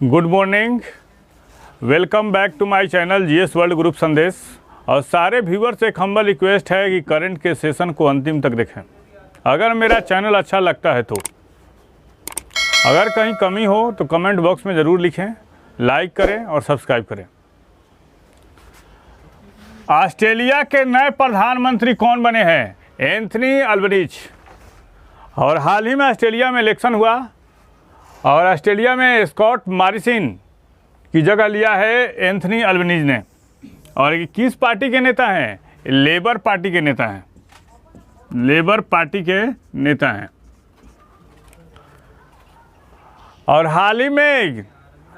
Good morning, welcome back to my channel GS world group Sandesh. और सारे viewers से एक हम्बल रिक्वेस्ट है कि करंट के सेशन को अंतिम तक देखें। अगर मेरा चैनल अच्छा लगता है तो अगर कहीं कमी हो तो कमेंट बॉक्स में ज़रूर लिखें, लाइक करें और सब्सक्राइब करें। ऑस्ट्रेलिया के नए प्रधानमंत्री कौन बने हैं? Anthony Albanese. और हाल ही में ऑस्ट्रेलिया में इलेक्शन हुआ और ऑस्ट्रेलिया में स्कॉट मॉरिसन की जगह लिया है एंथनी अल्बनीज ने। और ये किस पार्टी के नेता हैं? लेबर पार्टी के नेता हैं। लेबर पार्टी के नेता हैं। और हाल ही में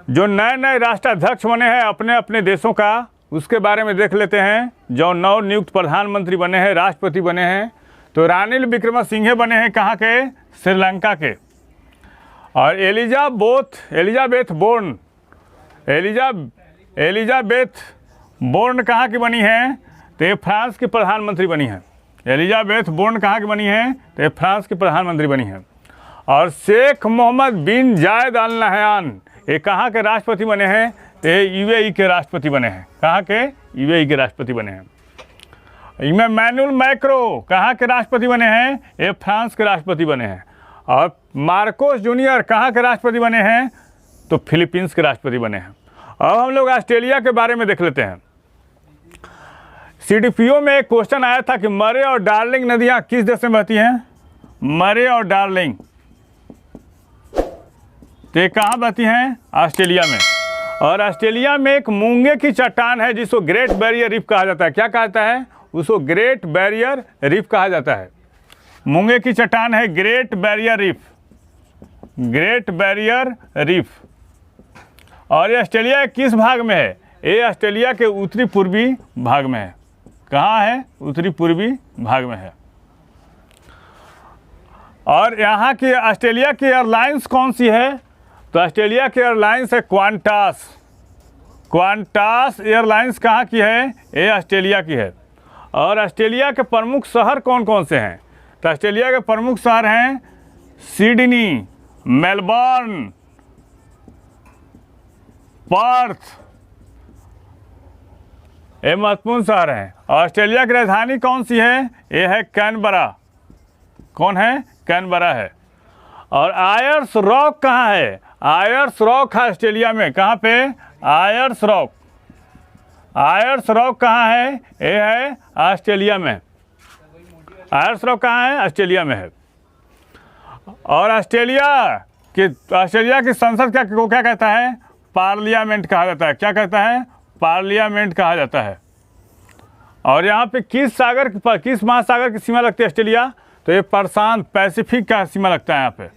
जो नए नए राष्ट्राध्यक्ष बने हैं अपने अपने देशों का, उसके बारे में देख लेते हैं। जो नव नियुक्त प्रधानमंत्री बने हैं, राष्ट्रपति बने हैं, तो रानिल विक्रमसिंघे बने हैं कहाँ के? श्रीलंका के। और एलिजाबेथ बोर्न कहाँ की बनी हैं? तो ये फ्रांस की प्रधानमंत्री बनी हैं। एलिजाबेथ बोर्न कहाँ की बनी हैं? तो ये फ्रांस की प्रधानमंत्री बनी हैं। और शेख मोहम्मद बिन जायद अल नहयान ये कहाँ के राष्ट्रपति बने हैं? ये यूएई के राष्ट्रपति बने हैं। कहाँ के? यूएई के राष्ट्रपति बने हैं। इमैनुअल मैक्रो कहाँ के राष्ट्रपति बने हैं? ये फ्रांस के राष्ट्रपति बने हैं। और मार्कोस जूनियर कहाँ के राष्ट्रपति बने हैं? तो फिलीपींस के राष्ट्रपति बने हैं। अब हम लोग ऑस्ट्रेलिया के बारे में देख लेते हैं। सीडीपीओ में एक क्वेश्चन आया था कि मरे और डार्लिंग नदियाँ किस देश में बहती हैं? मरे और डार्लिंग तो ये कहाँ बहती हैं? ऑस्ट्रेलिया में। और ऑस्ट्रेलिया में एक मूंगे की चट्टान है जिसको ग्रेट बैरियर रीफ कहा जाता है। क्या कहता है? उसको ग्रेट बैरियर रीफ कहा जाता है। मूंगे की चट्टान है great barrier reef. Great barrier reef. और ये ऑस्ट्रेलिया के किस भाग में है? ये ऑस्ट्रेलिया के उत्तरी पूर्वी भाग में है। कहाँ है? उत्तरी पूर्वी भाग में है। और यहाँ की ऑस्ट्रेलिया की एयरलाइंस कौन सी है? तो ऑस्ट्रेलिया की एयरलाइंस है क्वांटास। क्वांटास एयरलाइंस कहाँ की है? ये ऑस्ट्रेलिया की है। और ऑस्ट्रेलिया के प्रमुख शहर कौन कौन से हैं? तो ऑस्ट्रेलिया के प्रमुख शहर हैं सिडनी, मेलबर्न, पर्थ। ये महत्वपूर्ण शहर हैं। ऑस्ट्रेलिया की राजधानी कौन सी है? ये है कैनबरा। कौन है? कैनबरा है। और आयर्स रॉक कहाँ है? आयर्स रॉक है ऑस्ट्रेलिया में। कहाँ पे? Ayers Rock. आयर्स रॉक कहाँ है? ये है ऑस्ट्रेलिया में। आयर्स रॉक कहाँ है? ऑस्ट्रेलिया में है। और ऑस्ट्रेलिया की संसद क्या कहता है? पार्लियामेंट कहा जाता है। क्या कहता है? पार्लियामेंट कहा जाता है। और यहाँ पे किस महासागर की सीमा लगती है ऑस्ट्रेलिया? तो ये प्रशांत पैसिफिक का सीमा लगता है। यहाँ पे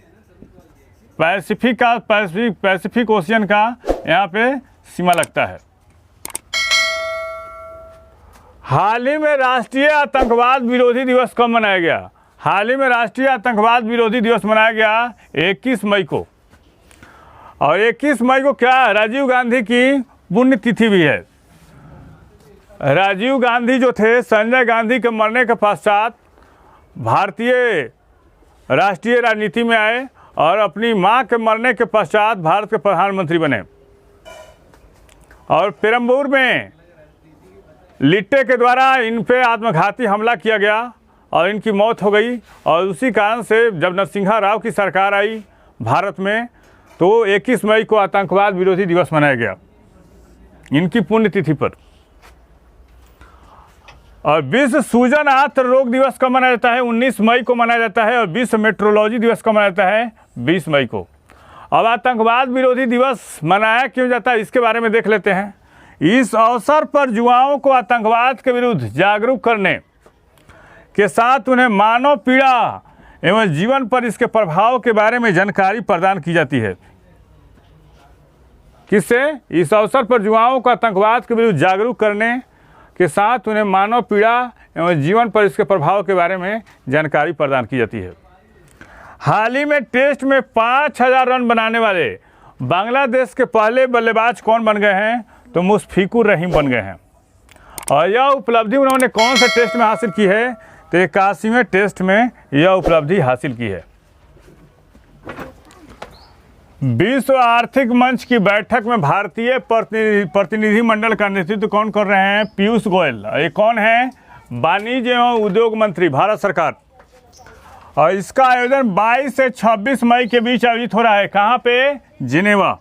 पैसिफिक ओशियन का यहाँ पे सीमा लगता है। हाल ही में राष्ट्रीय आतंकवाद विरोधी दिवस कब मनाया गया? हाल ही में राष्ट्रीय आतंकवाद विरोधी दिवस मनाया गया 21 मई को। और 21 मई को क्या? राजीव गांधी की पुण्यतिथि भी है। राजीव गांधी जो थे, संजय गांधी के मरने के पश्चात भारतीय राष्ट्रीय राजनीति में आए और अपनी मां के मरने के पश्चात भारत के प्रधानमंत्री बने। और पेरम्बूर में लिट्टे के द्वारा इन पे आत्मघाती हमला किया गया और इनकी मौत हो गई। और उसी कारण से जब नरसिम्हा राव की सरकार आई भारत में तो 21 मई को आतंकवाद विरोधी दिवस मनाया गया इनकी पुण्यतिथि पर। और विश्व सूजन आंत्र रोग दिवस कब मनाया जाता है? 19 मई को मनाया जाता है। और विश्व मेट्रोलॉजी दिवस कब मनाया जाता है? 20 मई को। अब आतंकवाद विरोधी दिवस मनाया क्यों जाता है इसके बारे में देख लेते हैं। इस अवसर पर युवाओं को आतंकवाद के विरुद्ध जागरूक करने के साथ उन्हें मानव पीड़ा एवं जीवन पर इसके प्रभाव के बारे में जानकारी प्रदान की जाती है। किससे? इस अवसर पर युवाओं को आतंकवाद के विरुद्ध जागरूक करने के साथ उन्हें मानव पीड़ा एवं जीवन पर इसके प्रभाव के बारे में जानकारी प्रदान की जाती है। हाल ही में टेस्ट में 5000 रन बनाने वाले बांग्लादेश के पहले बल्लेबाज कौन बन गए हैं? तो मुशफिकुर रहीम बन गए हैं। और यह उपलब्धि उन्होंने कौन से टेस्ट में हासिल की है? तो 81वें टेस्ट में यह उपलब्धि हासिल की है। विश्व आर्थिक मंच की बैठक में भारतीय प्रतिनिधिमंडल का नेतृत्व कौन कर रहे हैं? पीयूष गोयल। ये कौन है? वाणिज्य एवं उद्योग मंत्री, भारत सरकार। और इसका आयोजन 22 से 26 मई के बीच आयोजित हो रहा है। कहाँ पे? जिनेवा।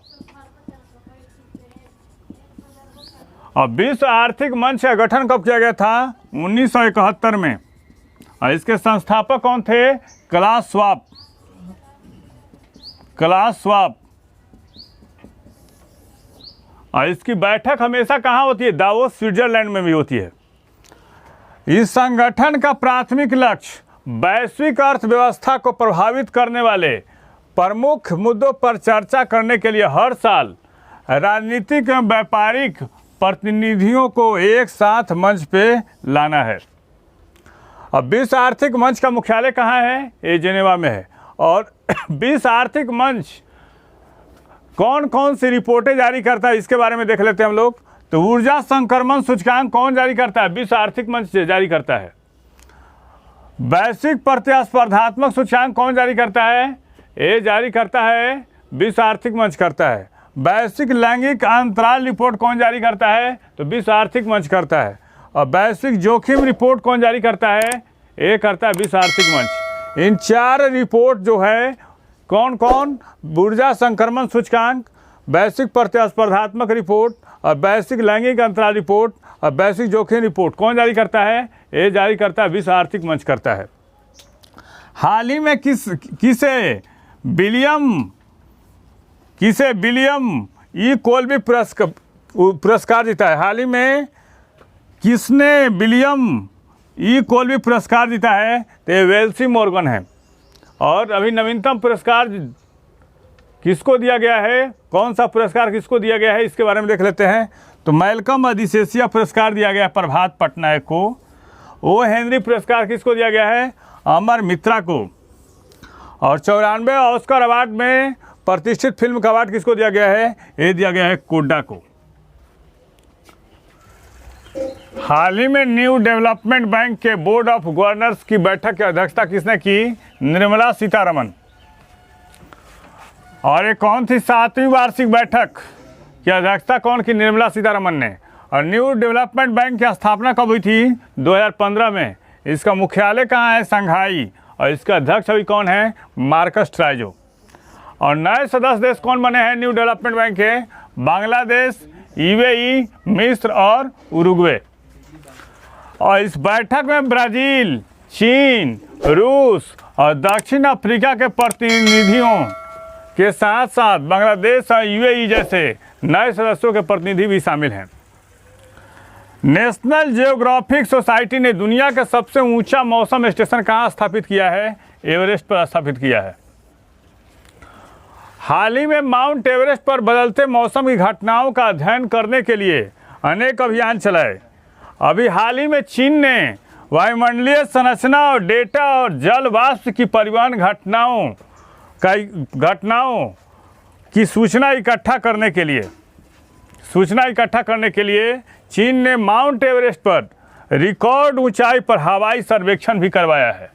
और विश्व आर्थिक मंच का गठन कब किया गया था? 1971 में। और इसके संस्थापक कौन थे? Class Schwab. और इसकी बैठक हमेशा कहाँ होती है? दावोस, स्विट्जरलैंड में भी होती है। इस संगठन का प्राथमिक लक्ष्य वैश्विक अर्थव्यवस्था को प्रभावित करने वाले प्रमुख मुद्दों पर चर्चा करने के लिए हर साल राजनीतिक एवं व्यापारिक प्रतिनिधियों को एक साथ मंच पे लाना है। अब विश्व आर्थिक मंच का मुख्यालय कहाँ है? ये जिनेवा में है। और विश्व आर्थिक मंच कौन कौन सी रिपोर्टें जारी करता है, इसके बारे में देख लेते हैं हम लोग। तो ऊर्जा संक्रमण सूचकांक कौन जारी करता है? विश्व आर्थिक मंच जारी करता है। वैश्विक प्रतिस्पर्धात्मक सूचकांक कौन जारी करता है? ये जारी करता है विश्व आर्थिक मंच करता है। वैश्विक लैंगिक अंतराल रिपोर्ट कौन जारी करता है? तो विश्व आर्थिक मंच करता है। और वैश्विक जोखिम रिपोर्ट कौन जारी करता है? ये करता है विश्व आर्थिक मंच। इन 4 रिपोर्ट जो है कौन कौन? ऊर्जा संक्रमण सूचकांक, वैश्विक प्रतिस्पर्धात्मक रिपोर्ट और वैश्विक लैंगिक अंतराल रिपोर्ट और वैश्विक जोखिम रिपोर्ट कौन जारी करता है? ये जारी करता है विश्व आर्थिक मंच करता है। हाल ही में किसे विलियम ई कोल्बी पुरस्कार जीता है? हाल ही में किसने विलियम ई कोल्बी पुरस्कार जीता है? तो ये वेल्सी मॉर्गन है। और अभी नवीनतम पुरस्कार किसको दिया गया है? कौन सा पुरस्कार किसको दिया गया है, इसके बारे में देख लेते हैं। तो मैल्कम अधिशेषिया पुरस्कार दिया गया प्रभात पटनायक को। ओ हेनरी पुरस्कार किसको दिया गया है? अमर मित्रा को। और 94 ऑस्कर अवार्ड में प्रतिष्ठित फिल्म का अवार्ड किसको दिया गया है? ये दिया गया है कोड्डा को। हाल ही में न्यू डेवलपमेंट बैंक के बोर्ड ऑफ गवर्नर्स की बैठक की अध्यक्षता किसने की? निर्मला सीतारमण। और ये कौन थी? 7वीं वार्षिक बैठक की अध्यक्षता कौन की? निर्मला सीतारमण ने। और न्यू डेवलपमेंट बैंक की स्थापना कब हुई थी? 2015 में। इसका मुख्यालय कहाँ है? शंघाई। और इसका अध्यक्ष अभी कौन है? मार्कस ट्राइजो। और नए सदस्य देश कौन बने हैं न्यू डेवलपमेंट बैंक के? बांग्लादेश, यूएई, मिस्र और उरुग्वे। और इस बैठक में ब्राज़ील, चीन, रूस और दक्षिण अफ्रीका के प्रतिनिधियों के साथ साथ बांग्लादेश और यूएई जैसे नए सदस्यों के प्रतिनिधि भी शामिल हैं। नेशनल जियोग्राफिक सोसाइटी ने दुनिया का सबसे ऊंचा मौसम स्टेशन कहाँ स्थापित किया है? एवरेस्ट पर स्थापित किया है। हाल ही में माउंट एवरेस्ट पर बदलते मौसम की घटनाओं का अध्ययन करने के लिए अनेक अभियान चलाए। अभी हाल ही में चीन ने वायुमंडलीय संरचना और डेटा और जल वाष्प की परिवहन घटनाओं की सूचना इकट्ठा करने के लिए चीन ने माउंट एवरेस्ट पर रिकॉर्ड ऊंचाई पर हवाई सर्वेक्षण भी करवाया है।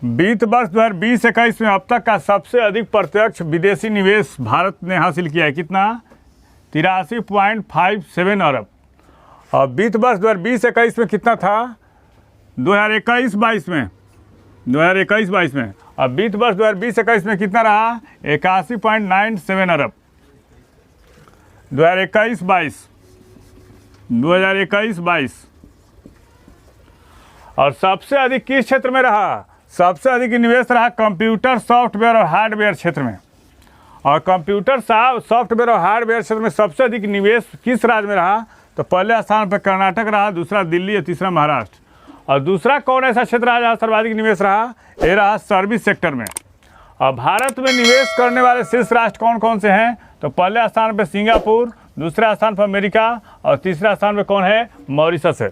वित्त वर्ष 2020-21 में अब तक का सबसे अधिक प्रत्यक्ष विदेशी निवेश भारत ने हासिल किया है। कितना? 83.57 अरब। और वित्त वर्ष 2020-21 में कितना था? 2021-22 में। अब वित्त वर्ष 2020-21 में कितना रहा? 81.97 अरब। 2021-22 और सबसे अधिक किस क्षेत्र में रहा? सबसे अधिक निवेश रहा कंप्यूटर, सॉफ्टवेयर और हार्डवेयर क्षेत्र में। और कंप्यूटर सॉफ्टवेयर और हार्डवेयर क्षेत्र में सबसे अधिक निवेश किस राज्य में रहा? तो पहले स्थान पर कर्नाटक रहा, दूसरा दिल्ली और तीसरा महाराष्ट्र। और दूसरा कौन ऐसा क्षेत्र रहा जहाँ सर्वाधिक निवेश रहा? ये रहा सर्विस सेक्टर में। और भारत में निवेश करने वाले शीर्ष राष्ट्र कौन कौन से हैं? तो पहले स्थान पर सिंगापुर, दूसरा स्थान पर अमेरिका और तीसरा स्थान पर कौन है? मॉरिशस है।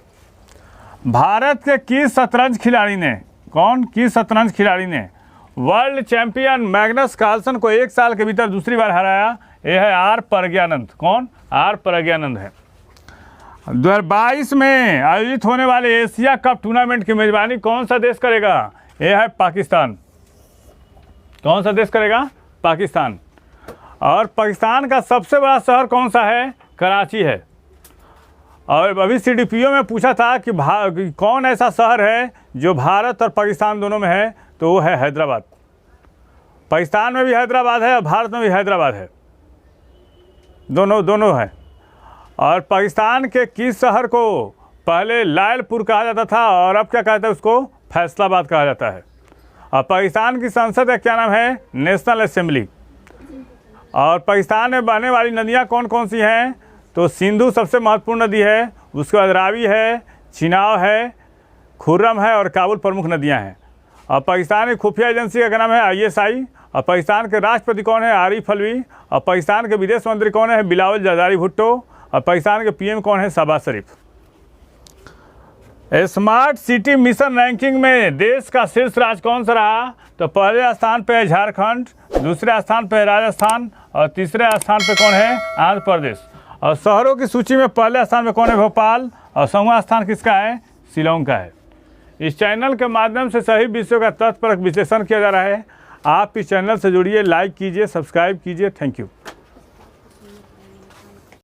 भारत के किस शतरंज खिलाड़ी ने वर्ल्ड चैंपियन मैग्नस कार्लसन को 1 साल के भीतर दूसरी बार हराया? यह है आर प्रज्ञानंद। कौन? आर प्रज्ञानंद है। 2022 में आयोजित होने वाले एशिया कप टूर्नामेंट की मेजबानी कौन सा देश करेगा? यह है पाकिस्तान। कौन सा देश करेगा? पाकिस्तान। और पाकिस्तान का सबसे बड़ा शहर कौन सा है? कराची है। और अभी CDPO में पूछा था कि कौन ऐसा शहर है जो भारत और पाकिस्तान दोनों में है, तो वो है हैदराबाद। पाकिस्तान में भी हैदराबाद है और भारत में भी हैदराबाद है, दोनों है। और पाकिस्तान के किस शहर को पहले लायलपुर कहा जाता था और अब क्या कहता है? उसको फैसलाबाद कहा जाता है। और पाकिस्तान की संसद का क्या नाम है? National assembly. और पाकिस्तान में बहने वाली नदियाँ कौन कौन सी हैं? तो सिंधु सबसे महत्वपूर्ण नदी है, उसके बाद रावी है, चिनाब है, खुर्रम है और काबुल प्रमुख नदियां हैं। और पाकिस्तान की खुफिया एजेंसी का नाम है ISI। और पाकिस्तान के राष्ट्रपति कौन है? आरिफ अलवी। और पाकिस्तान के विदेश मंत्री कौन है? बिलावल जरदारी भुट्टो। और पाकिस्तान के PM कौन है? शहबाज शरीफ। स्मार्ट सिटी मिशन रैंकिंग में देश का शीर्ष राज्य कौन सा रहा? तो पहले स्थान पे है झारखंड, दूसरे स्थान पे है राजस्थान और तीसरे स्थान पे कौन है? आंध्र प्रदेश। और शहरों की सूची में पहले स्थान पे कौन है? भोपाल। और 7वां स्थान किसका है? शिलांग का है। इस चैनल के माध्यम से सही विषयों का तथ्यपरक विश्लेषण किया जा रहा है। आप इस चैनल से जुड़िए, लाइक कीजिए, सब्सक्राइब कीजिए। Thank you.